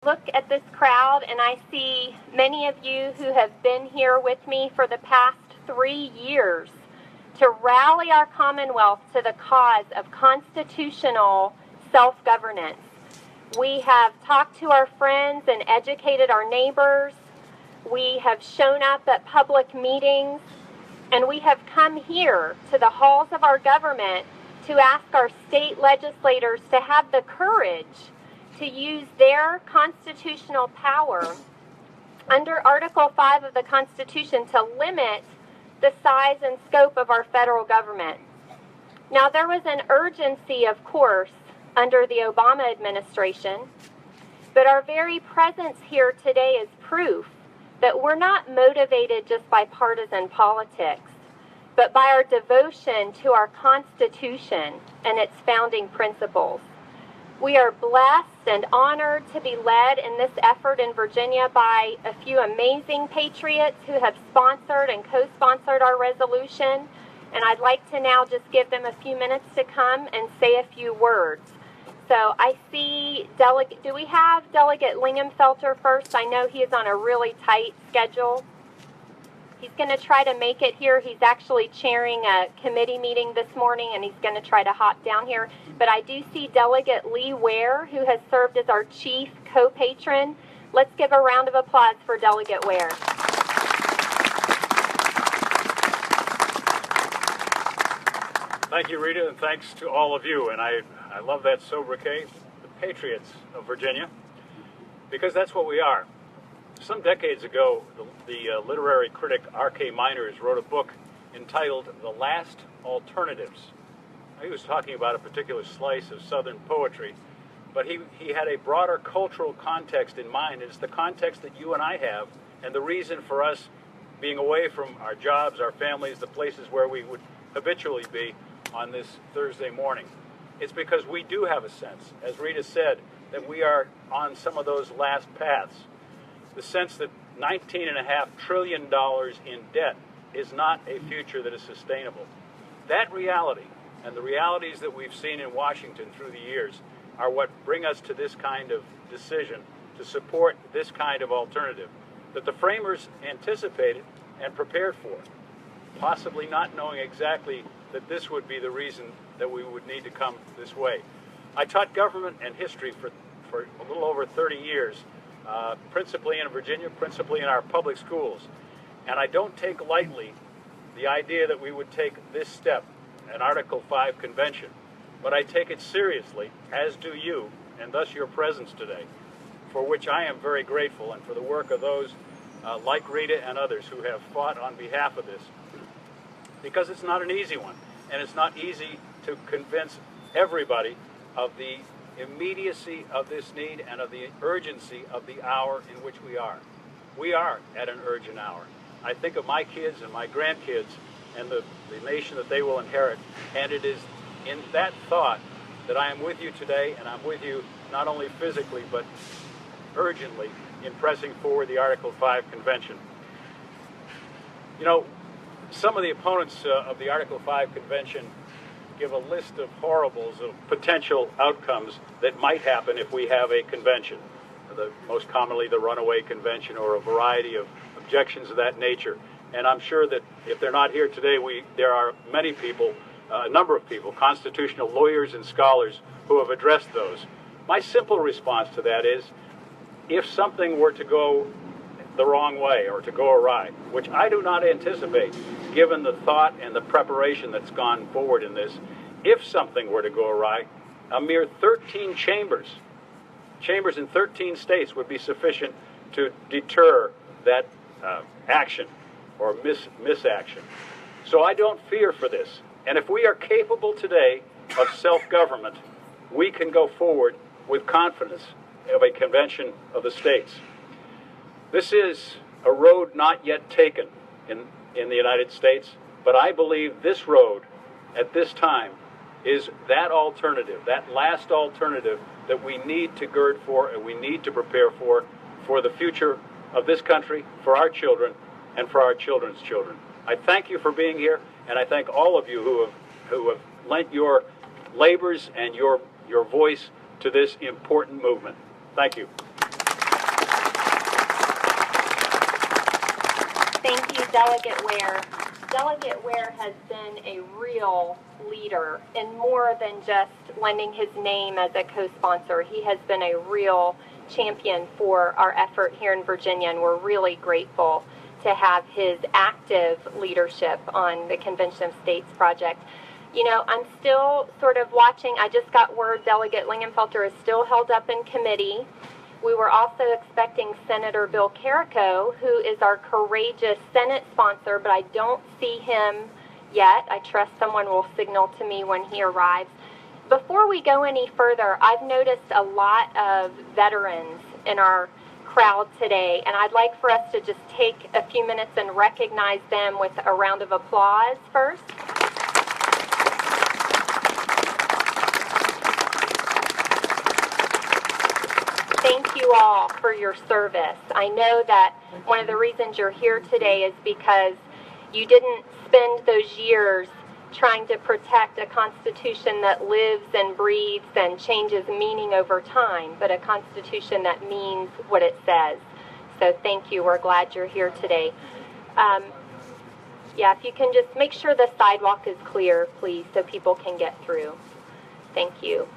Look at this crowd and I see many of you who have been here with me for the past 3 years to rally our Commonwealth to the cause of constitutional self-governance. We have talked to our friends and educated our neighbors. We have shown up at public meetings, and we have come here to the halls of our government to ask our state legislators to have the courage to use their constitutional power under Article 5 of the Constitution to limit the size and scope of our federal government. Now, there was an urgency, of course, under the Obama administration, but our very presence here today is proof that we're not motivated just by partisan politics, but by our devotion to our Constitution and its founding principles. We are blessed and honored to be led in this effort in Virginia by a few amazing patriots who have sponsored and co-sponsored our resolution. And I'd like to now just give them a few minutes to come and say a few words. So I see do we have Delegate Lingenfelter first? I know he is on a really tight schedule. He's going to try to make it here. He's actually chairing a committee meeting this morning, and he's going to try to hop down here. But I do see Delegate Lee Ware, who has served as our chief co-patron. Let's give a round of applause for Delegate Ware. Thank you, Rita, and thanks to all of you. And I love that sobriquet, the Patriots of Virginia, because that's what we are. Some decades ago, the literary critic R.K. Miners wrote a book entitled The Last Alternatives. He was talking about a particular slice of Southern poetry, but he had a broader cultural context in mind. It's the context that you and I have, and the reason for us being away from our jobs, our families, the places where we would habitually be on this Thursday morning. It's because we do have a sense, as Rita said, that we are on some of those last paths. The sense that $19.5 trillion in debt is not a future that is sustainable. That reality, and the realities that we've seen in Washington through the years, are what bring us to this kind of decision to support this kind of alternative that the framers anticipated and prepared for, possibly not knowing exactly that this would be the reason that we would need to come this way. I taught government and history for a little over 30 years, principally in Virginia, principally in our public schools. And I don't take lightly the idea that we would take this step, an Article 5 convention, but I take it seriously, as do you, and thus your presence today, for which I am very grateful, and for the work of those like Rita and others who have fought on behalf of this, because it's not an easy one, and it's not easy to convince everybody of the immediacy of this need and of the urgency of the hour in which we are. We are at an urgent hour. I think of my kids and my grandkids and the nation that they will inherit, and it is in that thought that I am with you today, and I'm with you not only physically but urgently in pressing forward the Article 5 convention. You know, some of the opponents of the Article 5 convention give a list of horribles of potential outcomes that might happen if we have a convention, most commonly the runaway convention or a variety of objections of that nature. And I'm sure that if they're not here today, there are many people, a number of people, constitutional lawyers and scholars who have addressed those. My simple response to that is, if something were to go the wrong way or to go awry, which I do not anticipate, given the thought and the preparation that's gone forward in this, if something were to go awry, a mere 13 chambers in 13 states would be sufficient to deter that action or misaction. So I don't fear for this. And if we are capable today of self-government, we can go forward with confidence of a convention of the states. This is a road not yet taken in the United States, but I believe this road at this time is that alternative, that last alternative that we need to gird for and we need to prepare for the future of this country, for our children, and for our children's children. I thank you for being here, and I thank all of you who have lent your labors and your voice to this important movement. Thank you. Thank you, Delegate Ware. Delegate Ware has been a real leader in more than just lending his name as a co-sponsor. He has been a real champion for our effort here in Virginia, and we're really grateful to have his active leadership on the Convention of States project. You know, I'm still sort of watching. I just got word Delegate Lingenfelter is still held up in committee. We were also expecting Senator Bill Carrico, who is our courageous Senate sponsor, but I don't see him yet. I trust someone will signal to me when he arrives. Before we go any further, I've noticed a lot of veterans in our crowd today, and I'd like for us to just take a few minutes and recognize them with a round of applause first. Thank you all for your service. I know that one of the reasons you're here today is because you didn't spend those years trying to protect a Constitution that lives and breathes and changes meaning over time, but a Constitution that means what it says. So thank you. We're glad you're here today. Yeah, if you can just make sure the sidewalk is clear, please, so people can get through. Thank you.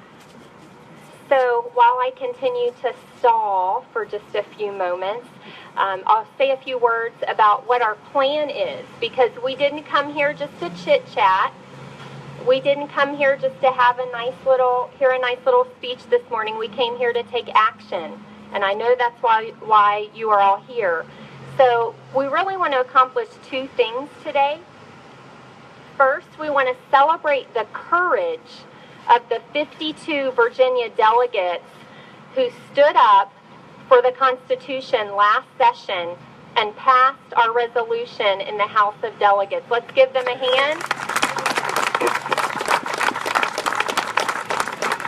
So while I continue to stall for just a few moments, I'll say a few words about what our plan is, because we didn't come here just to chit-chat. We didn't come here just to have a nice little speech this morning. We came here to take action, and I know that's why you are all here. So we really want to accomplish two things today. First, we want to celebrate the courage of the 52 Virginia delegates who stood up for the Constitution last session and passed our resolution in the House of Delegates. Let's give them a hand.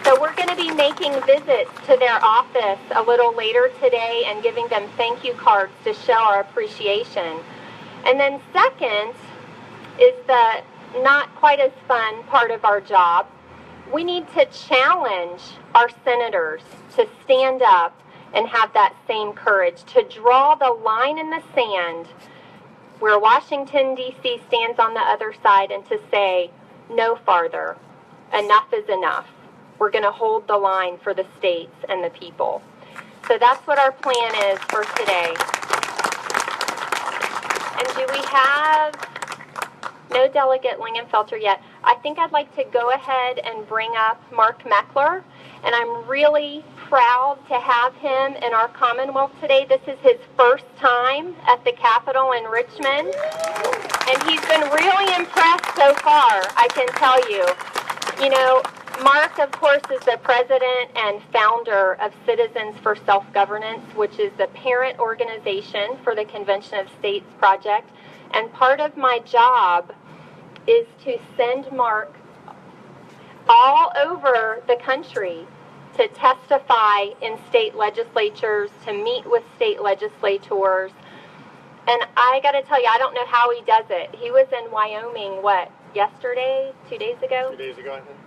So we're going to be making visits to their office a little later today and giving them thank you cards to show our appreciation. And then second is the not quite as fun part of our job. We need to challenge our senators to stand up and have that same courage, to draw the line in the sand where Washington, D.C. stands on the other side and to say, no farther. Enough is enough. We're going to hold the line for the states and the people. So that's what our plan is for today. And do we have no Delegate Lingenfelter yet? I think I'd like to go ahead and bring up Mark Meckler, and I'm really proud to have him in our Commonwealth today. This is his first time at the Capitol in Richmond, and he's been really impressed so far, I can tell you. You know, Mark, of course, is the president and founder of Citizens for Self-Governance, which is the parent organization for the Convention of States project, and part of my job is to send Mark all over the country to testify in state legislatures, to meet with state legislators. And I got to tell you, I don't know how he does it. He was in Wyoming, yesterday? 2 days ago? 2 days ago, I think.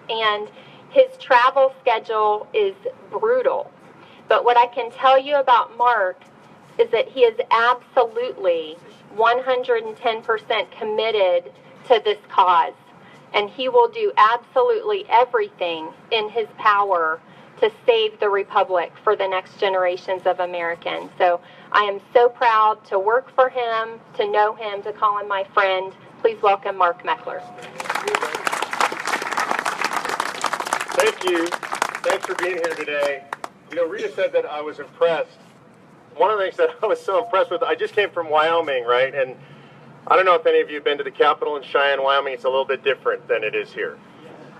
And his travel schedule is brutal. But what I can tell you about Mark is that he is absolutely 110% committed to this cause. And he will do absolutely everything in his power to save the Republic for the next generations of Americans. So I am so proud to work for him, to know him, to call him my friend. Please welcome Mark Meckler. Thank you. Thanks for being here today. You know, Rita said that I was impressed. One of the things that I was so impressed with, I just came from Wyoming, right? And I don't know if any of you have been to the Capitol in Cheyenne, Wyoming. It's a little bit different than it is here.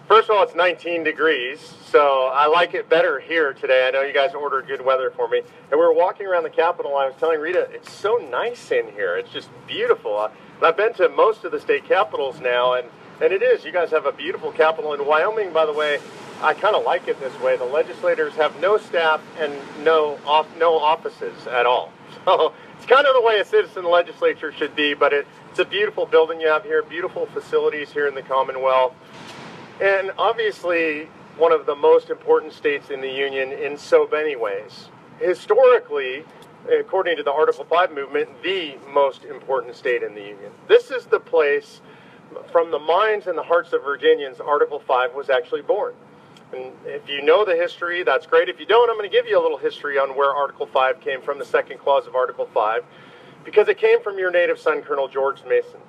First of all, it's 19 degrees, so I like it better here today. I know you guys ordered good weather for me. And we were walking around the Capitol, and I was telling Rita, it's so nice in here. It's just beautiful. And I've been to most of the state capitals now, and it is. You guys have a beautiful Capitol. In Wyoming, by the way, I kind of like it this way. The legislators have no staff and no offices at all. So it's kind of the way a citizen legislature should be, but it's a beautiful building you have here, beautiful facilities here in the Commonwealth, and obviously one of the most important states in the Union in so many ways. Historically, according to the Article 5 movement, the most important state in the Union. This is the place, from the minds and the hearts of Virginians, Article 5 was actually born. And if you know the history, that's great. If you don't, I'm going to give you a little history on where Article 5 came from, the second clause of Article 5, because it came from your native son, Colonel George Mason.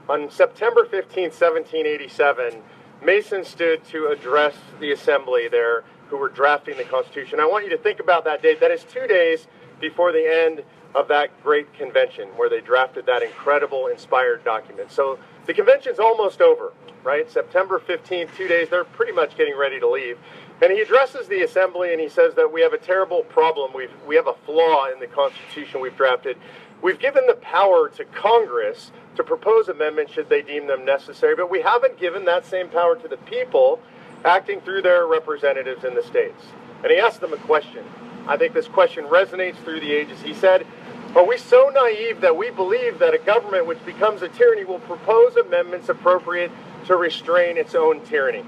On September 15, 1787, Mason stood to address the assembly there who were drafting the Constitution. I want you to think about that date. That is 2 days before the end of that great convention where they drafted that incredible, inspired document. So the convention's almost over, right? September 15th, 2 days, they're pretty much getting ready to leave. And he addresses the assembly and he says that we have a terrible problem. We have a flaw in the Constitution we've drafted. We've given the power to Congress to propose amendments should they deem them necessary, but we haven't given that same power to the people acting through their representatives in the states. And he asked them a question. I think this question resonates through the ages. He said, are we so naive that we believe that a government which becomes a tyranny will propose amendments appropriate to restrain its own tyranny?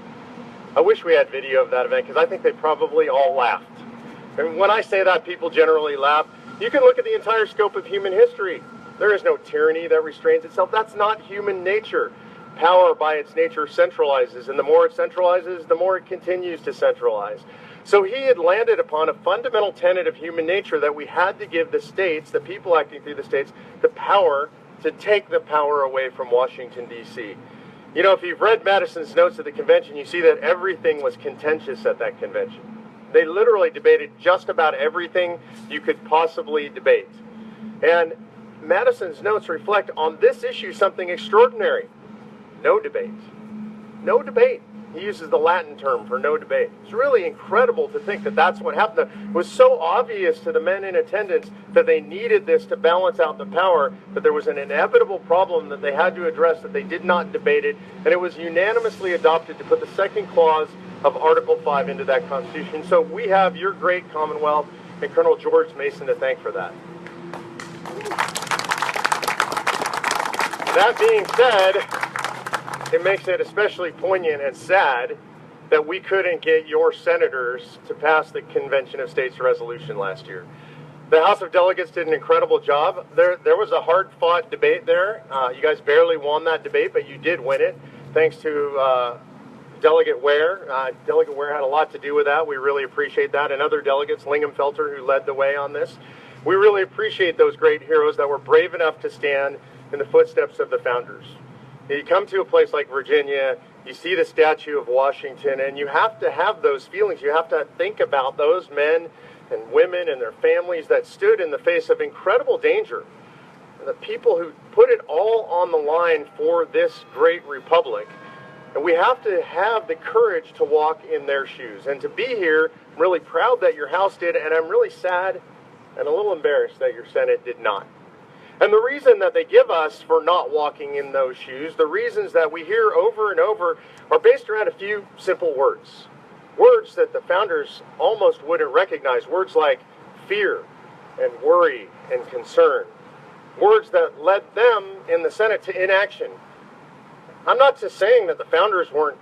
I wish we had video of that event because I think they probably all laughed. And when I say that, people generally laugh. You can look at the entire scope of human history. There is no tyranny that restrains itself. That's not human nature. Power by its nature centralizes, and the more it centralizes, the more it continues to centralize. So he had landed upon a fundamental tenet of human nature that we had to give the states, the people acting through the states, the power to take the power away from Washington, D.C. You know, if you've read Madison's notes at the convention, you see that everything was contentious at that convention. They literally debated just about everything you could possibly debate. And Madison's notes reflect on this issue something extraordinary. No debate. No debate. He uses the Latin term for no debate. It's really incredible to think that that's what happened. It was so obvious to the men in attendance that they needed this to balance out the power, that there was an inevitable problem that they had to address, that they did not debate it, and it was unanimously adopted to put the second clause of Article 5 into that Constitution. So we have your great Commonwealth and Colonel George Mason to thank for that. That being said, it makes it especially poignant and sad that we couldn't get your senators to pass the Convention of States resolution last year. The House of Delegates did an incredible job. There was a hard-fought debate there. You guys barely won that debate, but you did win it, thanks to Delegate Ware. Delegate Ware had a lot to do with that. We really appreciate that. And other delegates, Linghamfelter, who led the way on this. We really appreciate those great heroes that were brave enough to stand in the footsteps of the founders. You come to a place like Virginia, you see the statue of Washington, and you have to have those feelings. You have to think about those men and women and their families that stood in the face of incredible danger. The people who put it all on the line for this great republic. And we have to have the courage to walk in their shoes. And to be here, I'm really proud that your House did, and I'm really sad and a little embarrassed that your Senate did not. And the reason that they give us for not walking in those shoes, the reasons that we hear over and over, are based around a few simple words. Words that the founders almost wouldn't recognize. Words like fear and worry and concern. Words that led them in the Senate to inaction. I'm not just saying that the founders weren't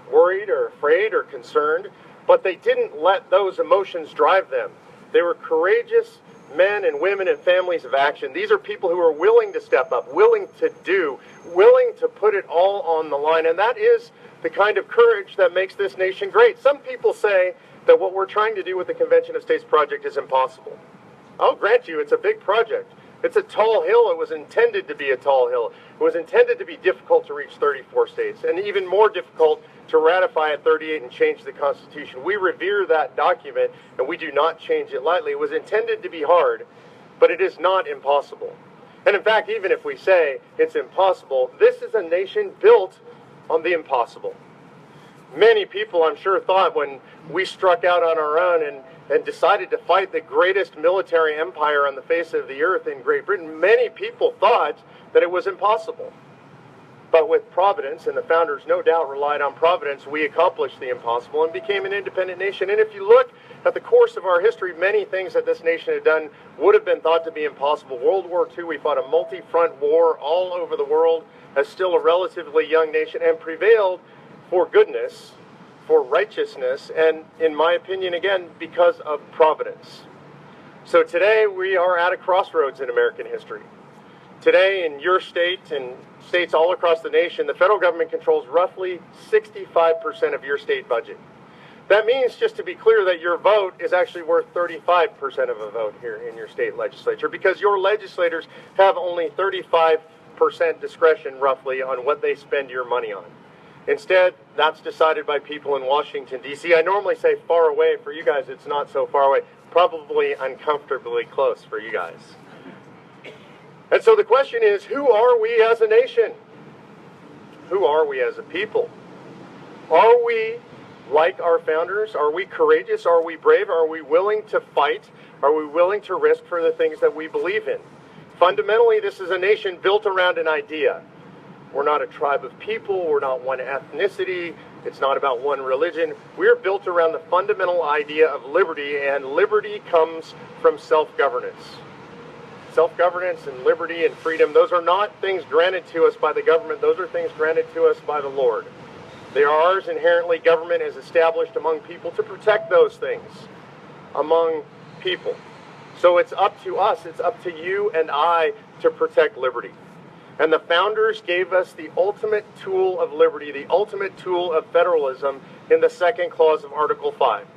worried or afraid or concerned, but they didn't let those emotions drive them. They were courageous men and women and families of action. These are people who are willing to step up, willing to do, willing to put it all on the line. And that is the kind of courage that makes this nation great. Some people say that what we're trying to do with the Convention of States project is impossible. I'll grant you it's a big project. It's a tall hill. It was intended to be a tall hill. It was intended to be difficult to reach 34 states, and even more difficult to ratify at 38 and change the Constitution. We revere that document, and we do not change it lightly. It was intended to be hard, but it is not impossible. And in fact, even if we say it's impossible, this is a nation built on the impossible. Many people, I'm sure, thought when we struck out on our own and decided to fight the greatest military empire on the face of the earth in Great Britain, many people thought that it was impossible. But with Providence, and the founders no doubt relied on Providence, we accomplished the impossible and became an independent nation. And if you look at the course of our history, many things that this nation had done would have been thought to be impossible. World War II, we fought a multi-front war all over the world as still a relatively young nation and prevailed for goodness, for righteousness, and in my opinion, again, because of Providence. So today we are at a crossroads in American history. Today in your state and states all across the nation, the federal government controls roughly 65% of your state budget. That means, just to be clear, that your vote is actually worth 35% of a vote here in your state legislature, because your legislators have only 35% discretion, roughly, on what they spend your money on. Instead, that's decided by people in Washington, D.C. I normally say far away. For you guys, it's not so far away. Probably uncomfortably close for you guys. And so the question is, who are we as a nation? Who are we as a people? Are we like our founders? Are we courageous? Are we brave? Are we willing to fight? Are we willing to risk for the things that we believe in? Fundamentally, this is a nation built around an idea. We're not a tribe of people. We're not one ethnicity. It's not about one religion. We're built around the fundamental idea of liberty, and liberty comes from self-governance. Self-governance and liberty and freedom, those are not things granted to us by the government. Those are things granted to us by the Lord. They are ours inherently. Government is established among people to protect those things among people. So it's up to us, it's up to you and I to protect liberty. And the founders gave us the ultimate tool of liberty, the ultimate tool of federalism in the second clause of Article 5.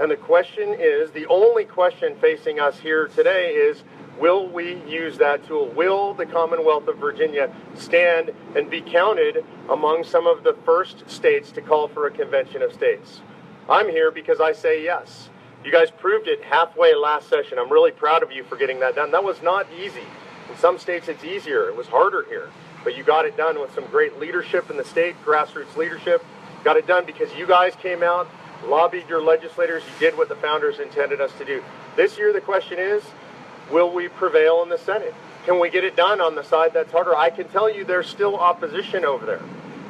And the question is, the only question facing us here today is, will we use that tool? Will the Commonwealth of Virginia stand and be counted among some of the first states to call for a convention of states? I'm here because I say yes. You guys proved it halfway last session. I'm really proud of you for getting that done. That was not easy. In some states it's easier. It was harder here. But you got it done with some great leadership in the state, grassroots leadership. Got it done because you guys came out, lobbied your legislators, you did what the founders intended us to do. This year the question is, will we prevail in the Senate? Can we get it done on the side that's harder? I can tell you there's still opposition over there.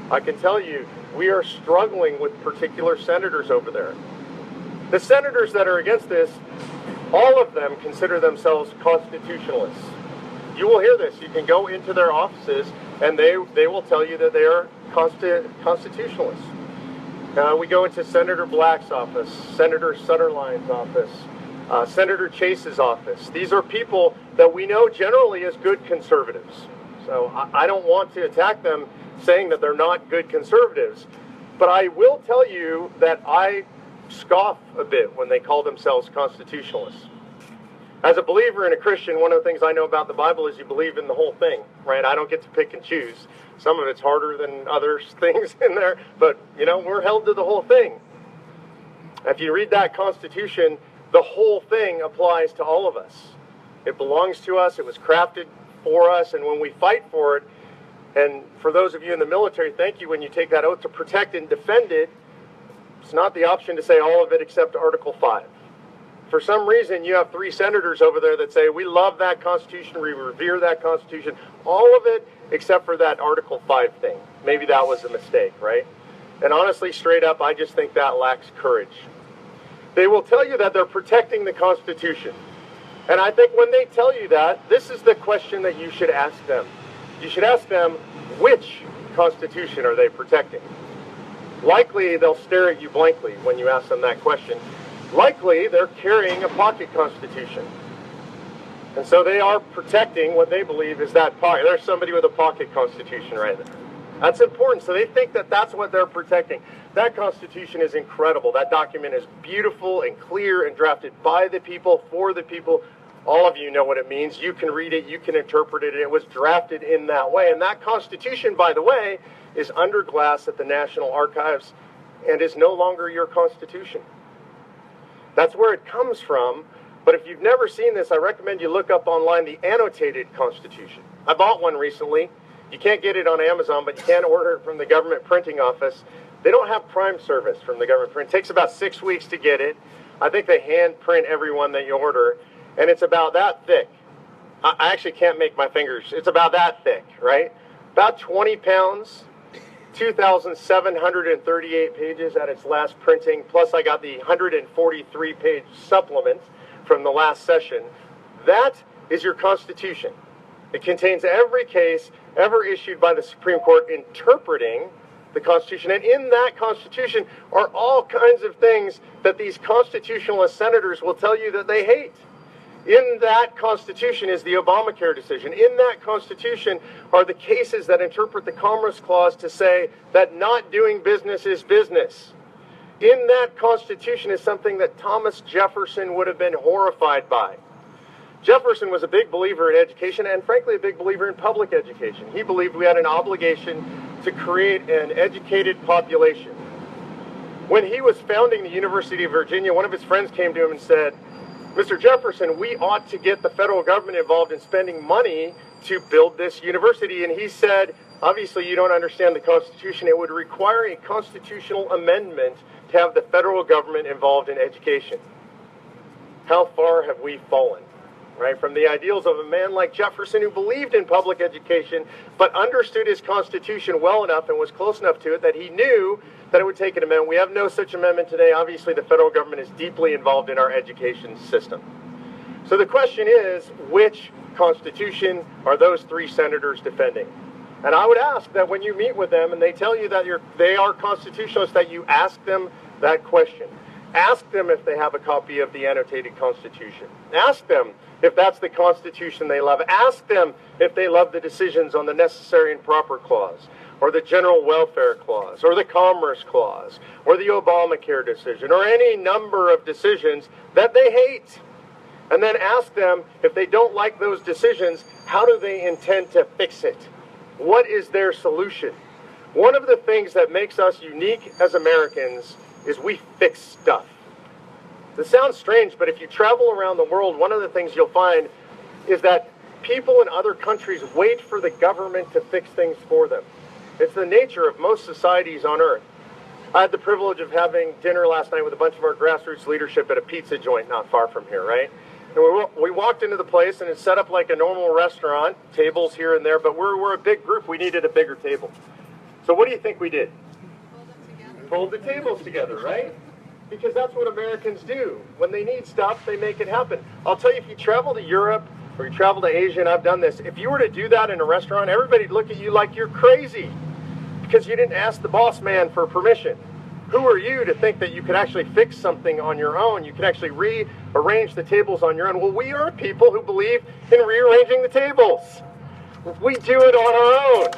I can tell you we are struggling with particular senators over there. The senators that are against this, all of them consider themselves constitutionalists. You will hear this. You can go into their offices and they will tell you that they are constitutionalists. We go into Senator Black's office, Senator Sutterline's office, Senator Chase's office. These are people that we know generally as good conservatives. So I don't want to attack them saying that they're not good conservatives, but I will tell you that I scoff a bit when they call themselves constitutionalists. As a believer and a Christian, one of the things I know about the Bible is you believe in the whole thing, right? I don't get to pick and choose. Some of it's harder than other things in there, but, you know, we're held to the whole thing. If you read that Constitution, the whole thing applies to all of us. It belongs to us. It was crafted for us, and when we fight for it, and for those of you in the military, thank you when you take that oath to protect and defend it. It's not the option to say all of it except Article 5. For some reason, you have 3 senators over there that say, we love that Constitution, we revere that Constitution, all of it except for that Article 5 thing. Maybe that was a mistake, right? And honestly, straight up, I just think that lacks courage. They will tell you that they're protecting the Constitution. And I think when they tell you that, this is the question that you should ask them. You should ask them, which Constitution are they protecting? Likely, they'll stare at you blankly when you ask them that question. Likely, they're carrying a pocket constitution. And so they are protecting what they believe is that pocket. There's somebody with a pocket constitution right there. That's important. So they think that that's what they're protecting. That Constitution is incredible. That document is beautiful and clear and drafted by the people, for the people. All of you know what it means. You can read it. You can interpret it. It was drafted in that way. And that Constitution, by the way, is under glass at the National Archives and is no longer your Constitution. That's where it comes from. But if you've never seen this, I recommend you look up online the annotated Constitution. I bought one recently. You can't get it on Amazon, but you can order it from the government printing office. They don't have Prime service from the government print. It takes about 6 weeks to get it. I think they hand print every one that you order, and it's about that thick. I actually can't make my fingers. It's about that thick, right? About 20 pounds. 2,738 pages at its last printing, plus I got the 143-page supplement from the last session. That is your Constitution. It contains every case ever issued by the Supreme Court interpreting the Constitution. And in that Constitution are all kinds of things that these constitutionalist senators will tell you that they hate. In that Constitution is the Obamacare decision. In that Constitution are the cases that interpret the Commerce Clause to say that not doing business is business. In that Constitution is something that Thomas Jefferson would have been horrified by. Jefferson was a big believer in education and, frankly, a big believer in public education. He believed we had an obligation to create an educated population. When he was founding the University of Virginia, one of his friends came to him and said, Mr. Jefferson, we ought to get the federal government involved in spending money to build this university. And he said, obviously you don't understand the Constitution. It would require a constitutional amendment to have the federal government involved in education. How far have we fallen? Right, from the ideals of a man like Jefferson who believed in public education but understood his Constitution well enough and was close enough to it that he knew that it would take an amendment. We have no such amendment today. Obviously, the federal government is deeply involved in our education system. So the question is, which Constitution are those three senators defending? And I would ask that when you meet with them and they tell you that they are constitutionalists, that you ask them that question. Ask them if they have a copy of the annotated Constitution. Ask them if that's the Constitution they love. Ask them if they love the decisions on the Necessary and Proper Clause, or the General Welfare Clause, or the Commerce Clause, or the Obamacare decision, or any number of decisions that they hate. And then ask them, if they don't like those decisions, how do they intend to fix it? What is their solution? One of the things that makes us unique as Americans is we fix stuff. This sounds strange, but if you travel around the world, one of the things you'll find is that people in other countries wait for the government to fix things for them. It's the nature of most societies on earth. I had the privilege of having dinner last night with a bunch of our grassroots leadership at a pizza joint not far from here, right? And we walked into the place, and it's set up like a normal restaurant, tables here and there, but we're a big group. We needed a bigger table. So what do you think we did? Pulled the tables together, right? Because that's what Americans do. When they need stuff, they make it happen. I'll tell you, if you travel to Europe or you travel to Asia, and I've done this, if you were to do that in a restaurant, everybody'd look at you like you're crazy because you didn't ask the boss man for permission. Who are you to think that you could actually fix something on your own? You could actually rearrange the tables on your own. Well, we are people who believe in rearranging the tables. We do it on our own.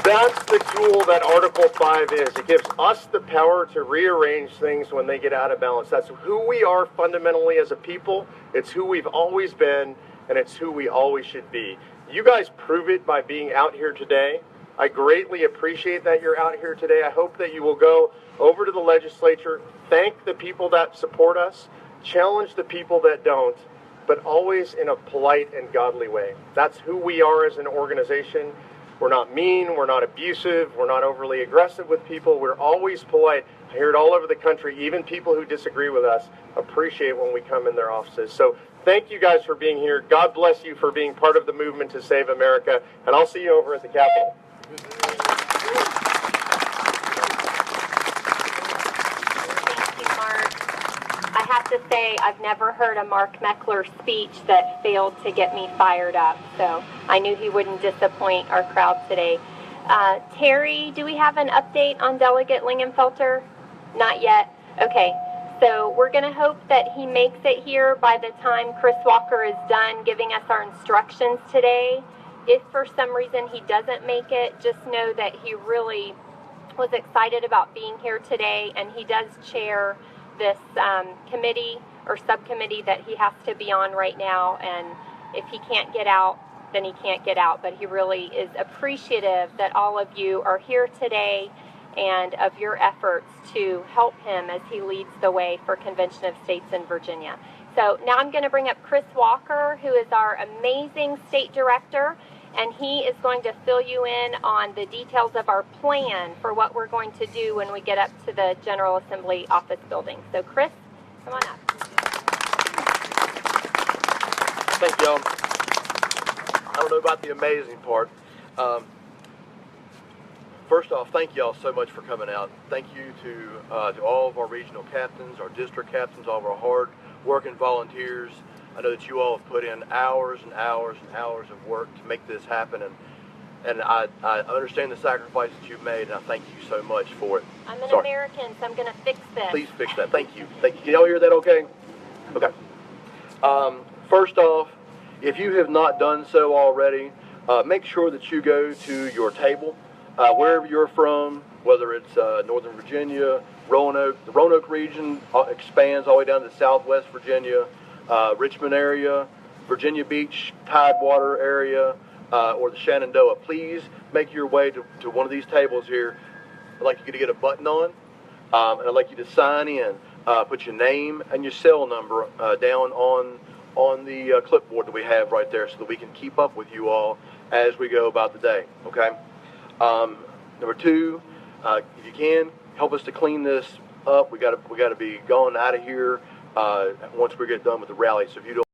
That's the tool that Article 5 is. It gives us the power to rearrange things when they get out of balance. That's who we are fundamentally as a people. It's who we've always been, and it's who we always should be. You guys prove it by being out here today. I greatly appreciate that you're out here today. I hope that you will go over to the legislature, thank the people that support us, challenge the people that don't, but always in a polite and godly way. That's who we are as an organization. We're not mean, we're not abusive, we're not overly aggressive with people, we're always polite. I hear it all over the country. Even people who disagree with us appreciate when we come in their offices. So thank you guys for being here. God bless you for being part of the movement to save America, and I'll see you over at the Capitol. Thank you, Mark. I have to say, I've never heard a Mark Meckler speech that failed to get me fired up, so I knew he wouldn't disappoint our crowd today. Terry, do we have an update on Delegate Lingenfelter? Not yet. Okay, so we're going to hope that he makes it here by the time Chris Walker is done giving us our instructions today. If for some reason he doesn't make it, just know that he really was excited about being here today, and he does chair this committee or subcommittee that he has to be on right now, and if he can't get out, then he can't get out. But he really is appreciative that all of you are here today and of your efforts to help him as he leads the way for Convention of States in Virginia. So now I'm going to bring up Chris Walker, who is our amazing state director, and he is going to fill you in on the details of our plan for what we're going to do when we get up to the General Assembly office building. So Chris, come on up. Thank y'all. I don't know about the amazing part. First off, thank y'all so much for coming out. Thank you to all of our regional captains, our district captains, all of our hard-working volunteers. I know that you all have put in hours and hours and hours of work to make this happen, and I understand the sacrifices you've made, and I thank you so much for it. I'm an American, so I'm going to fix this. Please fix that. Thank you. Thank you. Can y'all hear that okay? Okay. First off, if you have not done so already, make sure that you go to your table, wherever you're from, whether it's Northern Virginia, Roanoke. The Roanoke region expands all the way down to Southwest Virginia, Richmond area, Virginia Beach, Tidewater area, or the Shenandoah. Please make your way to one of these tables here. I'd like you to get a button on, and I'd like you to sign in. Put your name and your cell number down on the clipboard that we have right there, so that we can keep up with you all as we go about the day. Okay. Number two, if you can help us to clean this up, we got to be going out of here once we get done with the rally. So if you don't